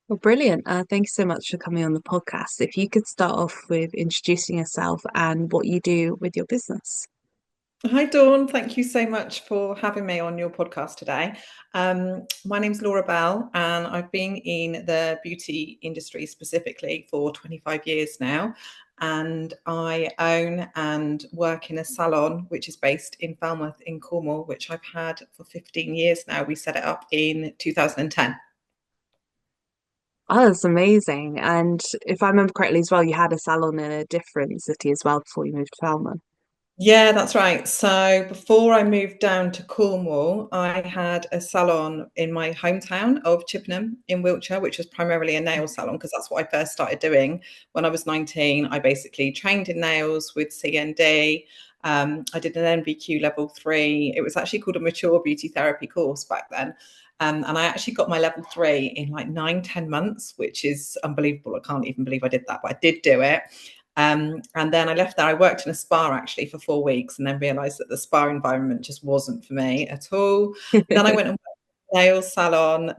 Well, brilliant. Thank you so much for coming on the podcast. If you could start off with introducing yourself and what you do with your business. Hi, Dawn. Thank you so much for having me on your podcast today. My name's Laura Bell, and I've been in the beauty industry specifically for 25 years now. And I own and work in a salon which is based in Falmouth in Cornwall, which I've had for 15 years now. We set it up in 2010. Oh, that's amazing. And if I remember correctly as well, you had a salon in a different city as well before you moved to Falmouth. Yeah, that's right. So before I moved down to Cornwall, I had a salon in my hometown of Chippenham in Wiltshire, which was primarily a nail salon because that's what I first started doing when I was 19. I basically trained in nails with CND. I did an NVQ level 3. It was actually called a mature beauty therapy course back then. And I actually got my level 3 in like 9, 10 months, which is unbelievable. I can't even believe I did that, but I did do it. And then I left there. I worked in a spa actually for 4 weeks and then realized that the spa environment just wasn't for me at all. Then I went and worked in a nail salon,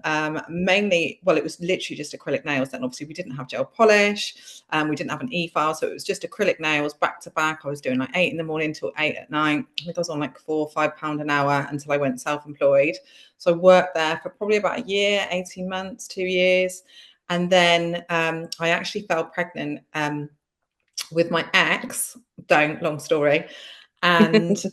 mainly, well, it was literally just acrylic nails. Then obviously we didn't have gel polish, we didn't have an e-file. So it was just acrylic nails back to back. I was doing like 8 in the morning till 8 at night. I think I was on like £4 or £5 an hour until I went self-employed. So I worked there for probably about a year, 18 months, 2 years. And then I actually fell pregnant with my ex, don't, long story, and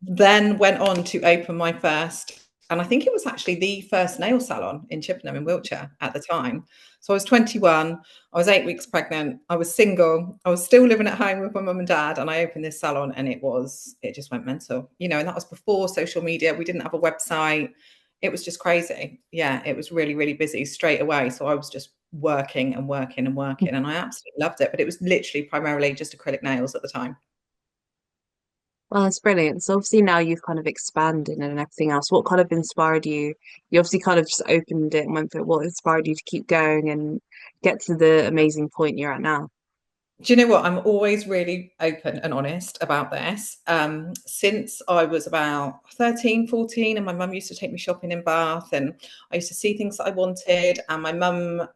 then went on to open my first, and I think it was actually the first nail salon in Chippenham in Wiltshire at the time. So I was 21, I was 8 weeks pregnant, I was single, I was still living at home with my mum and dad, and I opened this salon and it just went mental, and that was before social media. We didn't have a website. It was just crazy. Yeah, it was really, really busy straight away. So I was just working and working and working, and I absolutely loved it. But it was literally primarily just acrylic nails at the time. Well, that's brilliant. So obviously now you've kind of expanded and everything else. What kind of inspired you? You obviously kind of just opened it and went for it. What inspired you to keep going and get to the amazing point you're at now? Do you know what? I'm always really open and honest about this. Since I was about 13, 14, and my mum used to take me shopping in Bath, and I used to see things that I wanted, and my mum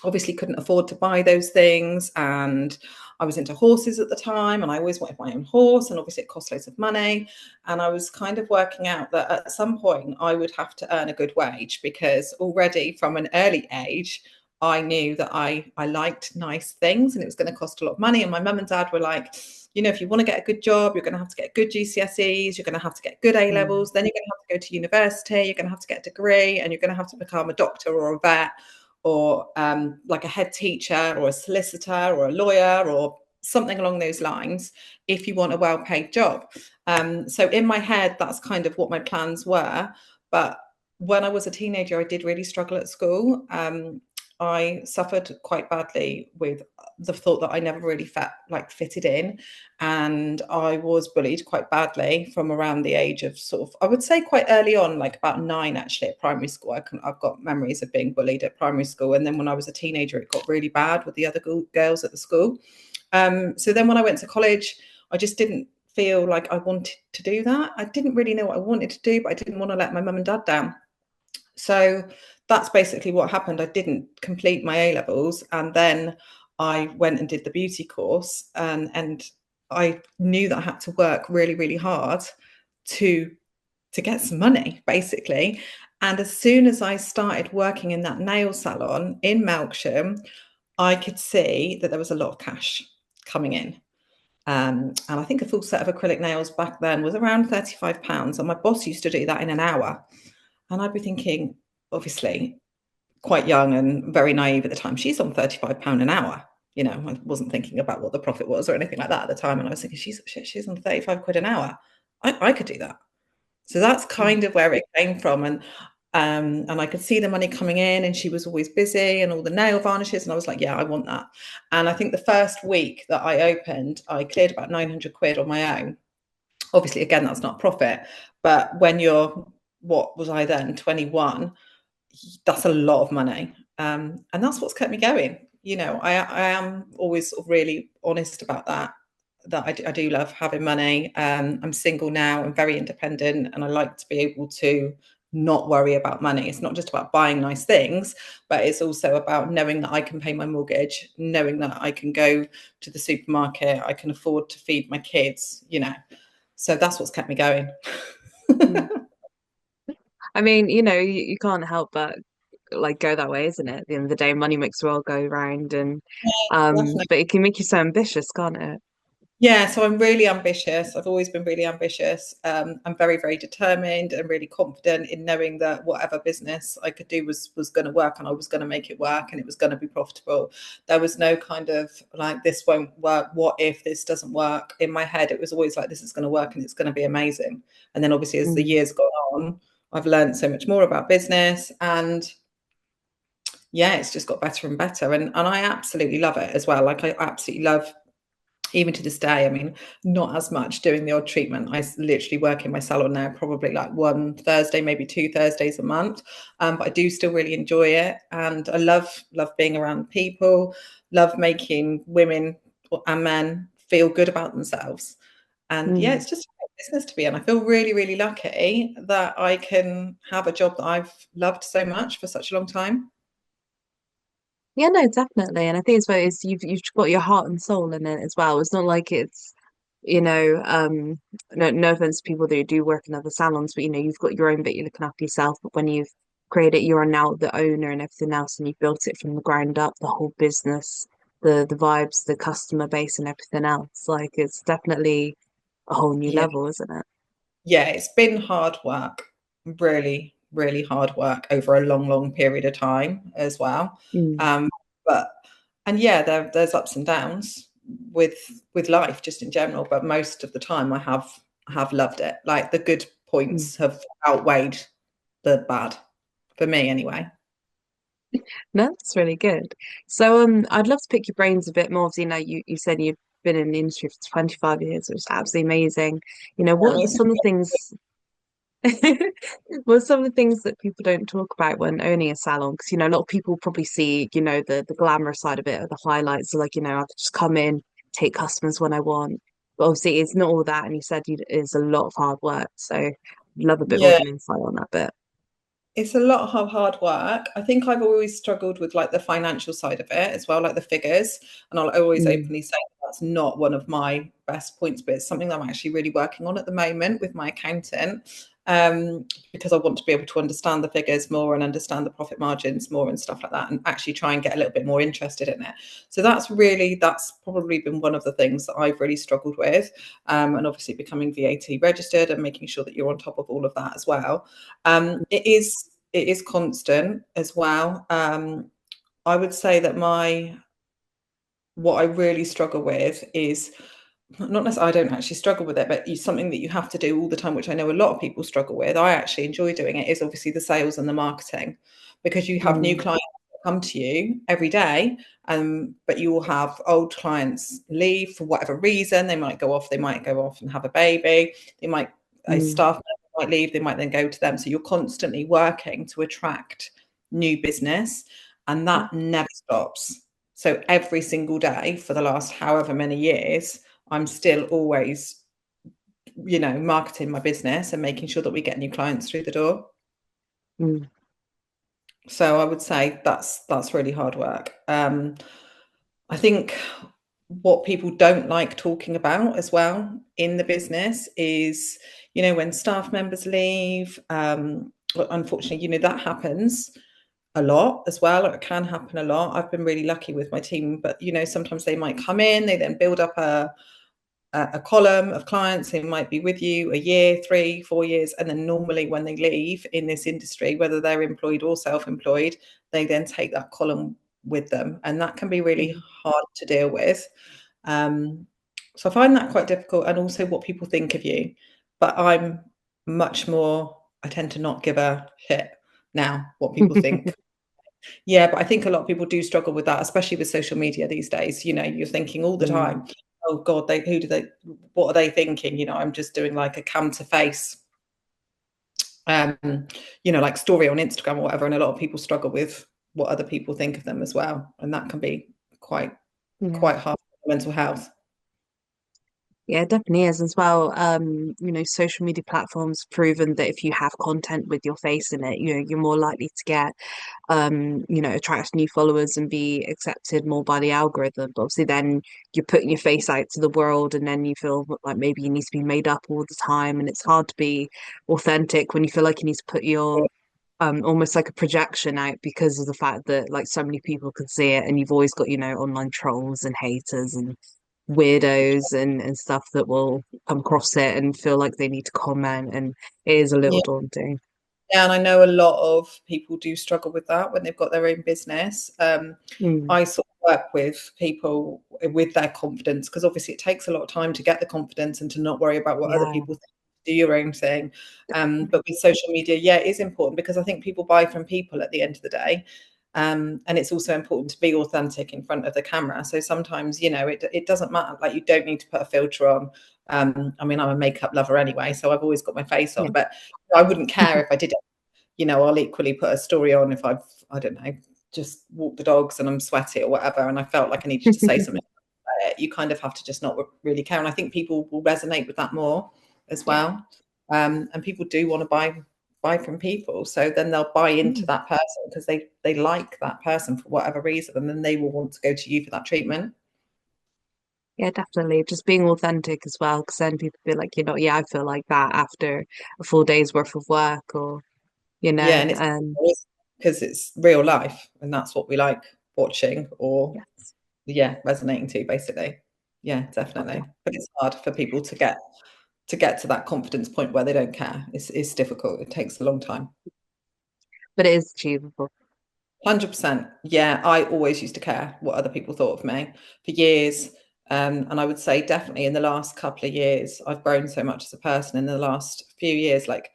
obviously couldn't afford to buy those things. And I was into horses at the time, and I always wanted my own horse, and obviously it cost loads of money. And I was kind of working out that at some point I would have to earn a good wage because already from an early age, I knew that I liked nice things and it was going to cost a lot of money. And my mum and dad were like, if you want to get a good job, you're going to have to get good GCSEs, you're going to have to get good A Mm. levels, then you're going to have to go to university, you're going to have to get a degree, and you're going to have to become a doctor or a vet or like a head teacher or a solicitor or a lawyer or something along those lines if you want a well-paid job. So in my head, that's kind of what my plans were. But when I was a teenager, I did really struggle at school. I suffered quite badly with the thought that I never really fitted in, and I was bullied quite badly from around the age of sort of, I would say quite early on, like about 9 actually at primary school. I've got memories of being bullied at primary school, and then when I was a teenager, it got really bad with the other girls at the school. So then when I went to college, I just didn't feel like I wanted to do that. I didn't really know what I wanted to do, but I didn't want to let my mum and dad down. So that's basically what happened. I didn't complete my A levels, and then I went and did the beauty course, and I knew that I had to work really, really hard to get some money, basically. And as soon as I started working in that nail salon in Melksham, I could see that there was a lot of cash coming in. And I think a full set of acrylic nails back then was around £35. And my boss used to do that in an hour. And I'd be thinking, obviously, quite young and very naive at the time, she's on £35 an hour. I wasn't thinking about what the profit was or anything like that at the time. And I was thinking, she's on 35 quid an hour. I could do that. So that's kind of where it came from. And I could see the money coming in, and she was always busy and all the nail varnishes. And I was like, yeah, I want that. And I think the first week that I opened, I cleared about 900 quid on my own. Obviously, again, that's not profit. But when you're, what was I then, 21, that's a lot of money. And that's what's kept me going. I am always sort of really honest about that I do love having money. I'm single now. I'm very independent, and I like to be able to not worry about money. It's not just about buying nice things, but it's also about knowing that I can pay my mortgage, knowing that I can go to the supermarket, I can afford to feed my kids, you know. So that's what's kept me going. Mm. I mean, you can't help but like go that way, isn't it? At the end of the day, money makes the world go round, and Definitely. but it can make you so ambitious, can't it? Yeah, so I'm really ambitious. I've always been really ambitious. I'm very, very determined and really confident in knowing that whatever business I could do was going to work, and I was going to make it work, and it was going to be profitable. There was no kind of like, this won't work. What if this doesn't work? In my head, it was always like, this is going to work and it's going to be amazing. And then obviously, as the Mm, years gone on, I've learned so much more about business, and yeah, it's just got better and better. And I absolutely love it as well. Like, I absolutely love, even to this day, I mean, not as much doing the odd treatment. I literally work in my salon now, probably like one Thursday, maybe two Thursdays a month. But I do still really enjoy it. And I love being around people, love making women and men feel good about themselves. And yeah, mm. it's just a great business to be in. I feel really, really lucky that I can have a job that I've loved so much for such a long time. Yeah, no, definitely. And I think it's you've got your heart and soul in it as well. It's not like it's, no offense to people that do work in other salons, but you've got your own bit, you're looking after yourself. But when you've created, you are now the owner and everything else, and you've built it from the ground up, the whole business, the vibes, the customer base, and everything else. Like it's definitely a whole new Yeah. level, isn't it? Yeah, it's been hard work, really, really hard work over a long, long period of time as well. Mm, Um, but and yeah, there's ups and downs with life just in general, but most of the time I have loved it. Like, the good mm. points have outweighed the bad, for me anyway. No, that's really good. So, I'd love to pick your brains a bit more. So, you said you've been in the industry for 25 years, which is absolutely amazing. What are some of the things, what are some of the things that people don't talk about when owning a salon? Because, a lot of people probably see, the glamorous side of it, or the highlights. So, like, I just come in, take customers when I want. But obviously, it's not all that. And you said it's a lot of hard work. So, I'd love a bit more of Yeah, an insight on that bit. it's a lot of hard work. I think I've always struggled with like the financial side of it as well, like the figures. And I'll always Mm, openly say that's not one of my best points, but it's something that I'm actually really working on at the moment with my accountant. Because I want to be able to understand the figures more and understand the profit margins more and stuff like that, and actually try and get a little bit more interested in it. So that's probably been one of the things that I've really struggled with. And obviously becoming VAT registered and making sure that you're on top of all of that as well. It is constant as well. I would say that my what I really struggle with is not necessarily, I don't actually struggle with it, but something that you have to do all the time, which I know a lot of people struggle with. I actually enjoy doing it, is obviously the sales and the marketing, because you have new mm, clients that come to you every day. But you will have old clients leave for whatever reason. They might go off and have a baby. They might, a mm, staff member might leave, they might then go to them. So you're constantly working to attract new business, and that never stops. So every single day for the last however many years, I'm still always, marketing my business and making sure that we get new clients through the door. mm, So I would say that's really hard work. I think what people don't like talking about as well in the business is, when staff members leave. Unfortunately, that happens a lot as well, or it can happen a lot. I've been really lucky with my team, but sometimes they might come in, they then build up a column of clients who might be with you a year, 3, 4 years, and then normally when they leave in this industry, whether they're employed or self-employed, they then take that column with them, and that can be really mm, hard to deal with. Um, so I find that quite difficult, and also what people think of you. But I'm much more, I tend to not give a shit now what people think. Yeah, but I think a lot of people do struggle with that, especially with social media these days. You're thinking all the mm, time, oh God, what are they thinking? I'm just doing like a cam to face, like story on Instagram or whatever. And a lot of people struggle with what other people think of them as well. And that can be quite, yeah. quite hard for mental health. Yeah, it definitely is as well. Social media platforms proven that if you have content with your face in it, you're more likely to get attract new followers and be accepted more by the algorithm. But obviously then you're putting your face out to the world and then you feel like maybe you need to be made up all the time and it's hard to be authentic when you feel like you need to put your almost like a projection out because of the fact that like so many people can see it and you've always got, online trolls and haters and weirdos and stuff that will come across it and feel like they need to comment and it is a little Yeah. daunting. Yeah, and I know a lot of people do struggle with that when they've got their own business. Mm, I sort of work with people with their confidence because obviously it takes a lot of time to get the confidence and to not worry about what other yeah, people think, do your own thing. definitely. But with social media, yeah, it is important because I think people buy from people at the end of the day. And it's also important to be authentic in front of the camera. So sometimes, it doesn't matter. Like you don't need to put a filter on. I mean, I'm a makeup lover anyway, so I've always got my face Yeah. on, but I wouldn't care if I did it. I'll equally put a story on if I don't know, just walked the dogs and I'm sweaty or whatever, and I felt like I needed to say something about it. You kind of have to just not really care. And I think people will resonate with that more as Yeah. well. And people do want to buy from people. So then they'll buy into Mm. that person because they like that person for whatever reason. And then they will want to go to you for that treatment. Yeah, definitely. Just being authentic as well, because then people be like, yeah, I feel like that after a full day's worth of work, or Yeah, and it's because it's real life and that's what we like watching or yes, yeah, resonating to basically. Yeah, got definitely. that. But it's hard for people to get to that confidence point where they don't care. It's difficult. It takes a long time. But it is achievable. 100%. Yeah, I always used to care what other people thought of me for years. And I would say definitely in the last couple of years, I've grown so much as a person in the last few years. Like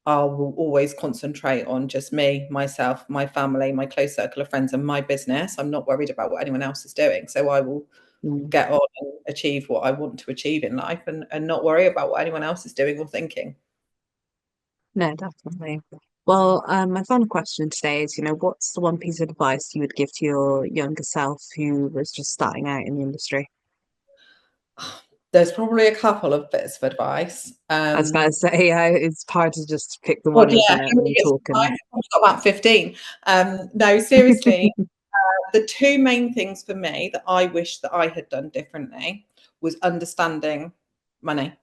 I will always concentrate on just me, myself, my family, my close circle of friends, and my business. I'm not worried about what anyone else is doing. So I will Mm. get on and achieve what I want to achieve in life and not worry about what anyone else is doing or thinking. No, definitely. Well, my final question today is, what's the one piece of advice you would give to your younger self who was just starting out in the industry? There's probably a couple of bits of advice. I was about to say, it's hard to just pick the God, one, yeah, isn't how it, when many you're bits of talking. advice? I've got about 15. No, seriously, the two main things for me that I wish that I had done differently was understanding money.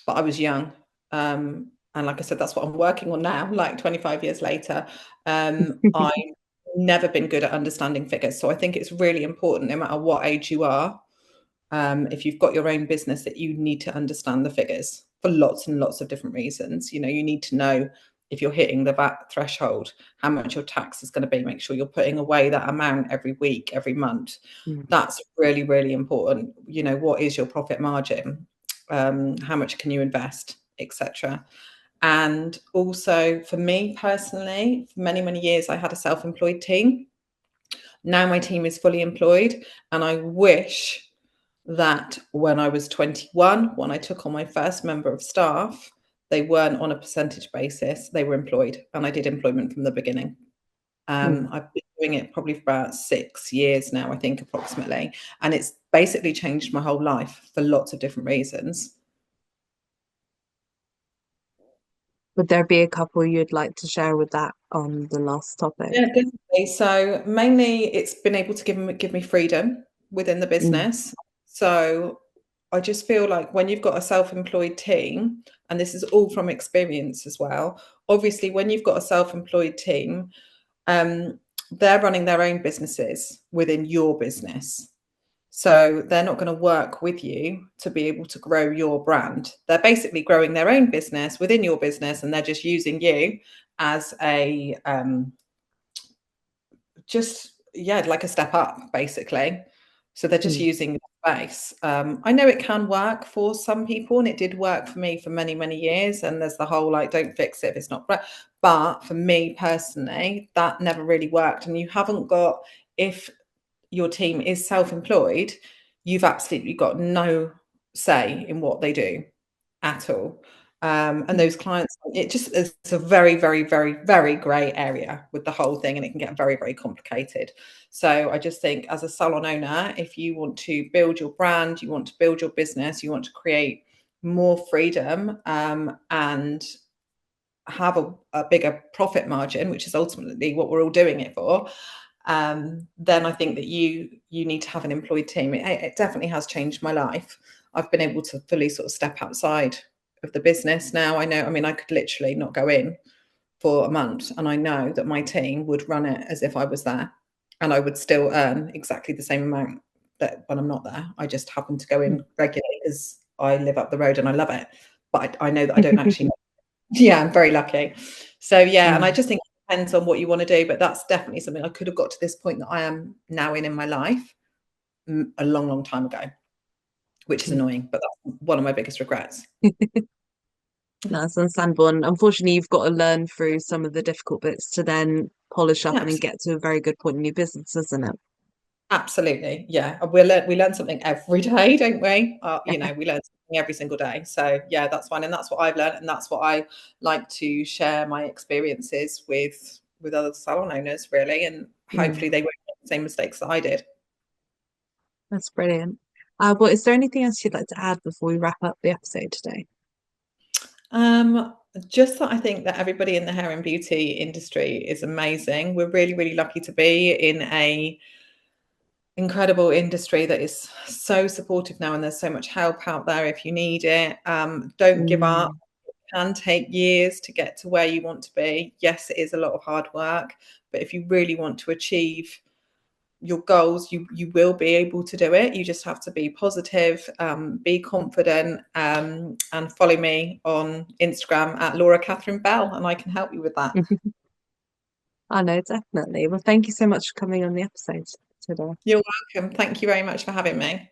But I was young. And like I said, that's what I'm working on now, like 25 years later. I've never been good at understanding figures. So I think it's really important, no matter what age you are, if you've got your own business, that you need to understand the figures for lots and lots of different reasons. You need to know if you're hitting the VAT threshold, how much your tax is going to be, make sure you're putting away that amount every week, every month. Mm. That's really, really important. What is your profit margin? How much can you invest, etc. And also for me personally, for many, many years, I had a self-employed team. Now my team is fully employed, and I wish that when I was 21, when I took on my first member of staff, they weren't on a percentage basis, they were employed, and I did employment from the beginning. Mm. I've been doing it probably for about 6 years now, I think, approximately. And it's basically changed my whole life for lots of different reasons. Would there be a couple you'd like to share with that on the last topic? Yeah, definitely. So mainly it's been able to give me freedom within the Mm. business. So I just feel like when you've got a self-employed team, and this is all from experience as well, obviously when you've got a self-employed team, um, they're running their own businesses within your business. So they're not going to work with you to be able to grow your brand. They're basically growing their own business within your business, and they're just using you as a just yeah, like a step up, basically. So they're just Mm. using the space. I know it can work for some people, and it did work for me for many, many years. And there's the whole like, don't fix it if it's not right. But for me personally, that never really worked. And you haven't got, if your team is self-employed, you've absolutely got no say in what they do at all. And those clients, it just is a very, very, very, very grey area with the whole thing, and it can get very, very complicated. So I just think, as a salon owner, if you want to build your brand, you want to build your business, you want to create more freedom, and have a bigger profit margin, which is ultimately what we're all doing it for, then I think that you need to have an employed team. It definitely has changed my life. I've been able to fully sort of step outside of the business now. I know, I mean, I could literally not go in for a month, and I know that my team would run it as if I was there, and I would still earn exactly the same amount that when I'm not there. I just happen to go in regularly because I live up the road and I love it. But I know that I don't actually. Yeah, I'm very lucky. So yeah, and I Mm. just think it depends on what you want to do, but that's definitely something I could have got to this point that I am now in my life a long, long time ago, which is annoying, but that's one of my biggest regrets. That's understandable. And unfortunately, you've got to learn through some of the difficult bits to then polish up and then Absolutely. get to a very good point in your business, isn't it? Absolutely. Yeah. We learn something every day, don't we? We learn something every single day. So yeah, that's fine. And that's what I've learned. And that's what I like to share my experiences with other salon owners, really. And Mm, hopefully they won't make the same mistakes that I did. that's brilliant. But is there anything else you'd like to add before we wrap up the episode today? Um, just that I think that everybody in the hair and beauty industry is amazing. We're really, really lucky to be in a incredible industry that is so supportive now, and there's so much help out there if you need it. Don't give up. Mm. It can take years to get to where you want to be. Yes, it is a lot of hard work, but if you really want to achieve your goals, you will be able to do it. You just have to be positive, be confident, and follow me on Instagram at Laura Catherine Bell, and I can help you with that. I know, definitely. Well, thank you so much for coming on the episode today. You're welcome. Thank you very much for having me.